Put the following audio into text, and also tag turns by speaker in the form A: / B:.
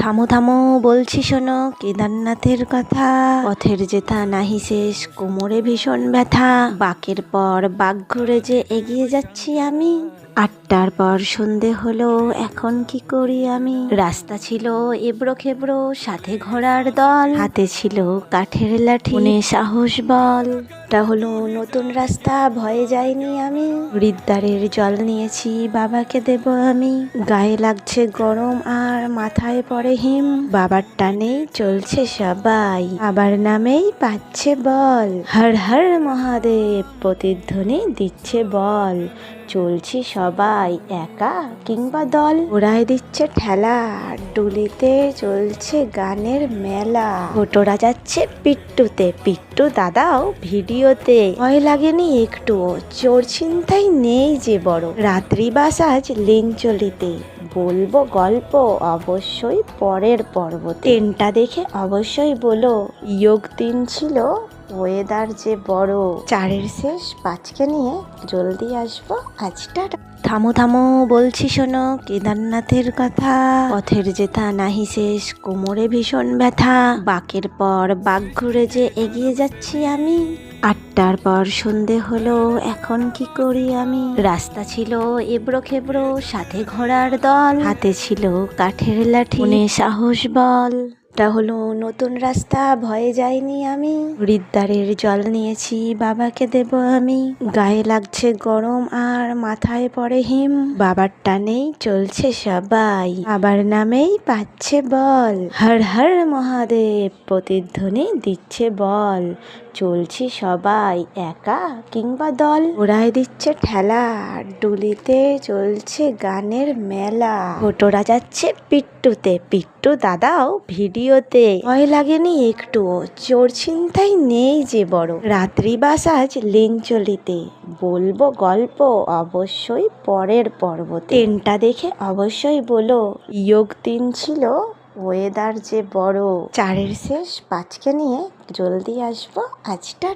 A: থামো থামো বলছি শোনো কেদারনাথের কথা। পথের যেথা নাহি শেষ, কোমরে ভীষণ ব্যথা। বাঁকের পর বাঁক ঘুরে যে এগিয়ে যাচ্ছি আমি। 8টার পর সন্ধে হলো, এখন কি করি আমি। রাস্তা ছিল এবড়ো খেবড়ো, সাথে ঘোড়ার দল। হাতে ছিল কাঠের লাঠি, মনে সাহস বল। এটা হলো নতুন রাস্তা, ভয়ে যাইনি আমি। হরিদ্বারের জল নিয়েছি, বাবাকে দেব আমি। গায়ে লাগছে গরম আর মাথায় পড়ে হিম। বাবার টানেই চলছে সবাই, বাবার নামেই পাচ্ছে বল। হর হর মহাদেব প্রতিধ্বনি দিচ্ছে বল। চলছি সবাই একা কিংবা দল। ওরাই দিচ্ছে ঠেলা, ডুলিতে চলছে গানের মেলা। ছোটরা যাচ্ছে পিট্টুতে, পিট্টু দাদাও ভিডিওতে। ভয় লাগেনি একটুও, চোর ছিনতাই নেই যে বড়। রাত্রি বাস আজ লিঞ্চলিতে, বলবো গল্প অবশ্যই পরের পর্বতে। ট্রেনটা দেখে অবশ্যই বলো, যোগ দিন ছিল, ওয়েদার যে বড়। 4-এর শেষ 5কে নিয়ে জলদি আসবো আজটা। থামো থামো বলছি শোনো কেদারনাথের কথা। পথের যেথা নাহি শেষ, কোমরে ভীষণ ব্যথা। বাঁকের পর বাঁক ঘুরে যে এগিয়ে যাচ্ছি আমি। 8টার পর সন্ধে হলো, এখন কি করি আমি। রাস্তা ছিল এবড়ো খেবড়ো, সাথে ঘোড়ার দল। হাতে ছিল কাঠের লাঠি, মনে সাহস বল। এটা হলো নতুন রাস্তা, ভয়ে যাইনি আমি। হরিদ্বারের জল নিয়েছি, বাবাকে দেব আমি। গায়ে লাগছে গরম আর মাথায় পড়ে হিম। বাবার টানেই চলছে সবাই, বাবার নামেই পাচ্ছে বল। হর হর মহাদেব প্রতিধ্বনি দিচ্ছে বল। চলছি সবাই একা কিংবা দল। ওরাই দিচ্ছে ঠেলা, ডুলিতে চলছে গানের মেলা। ছোটরা যাচ্ছে পিট্টুতে, পিট্টু দাদাও ভিডিওতে। ভয় লাগেনি একটুও, চোর ছিনতাই নেই যে বড়। রাত্রি বাস আজ লিঞ্চলিতে, বলবো গল্প অবশ্যই পরের পর্বতে। ট্রেনটা দেখে অবশ্যই বলো, যোগ দিন ছিল, ওয়েদার যে বড়। 4-এর শেষ 5কে নিয়ে জলদি আসবো আজটা।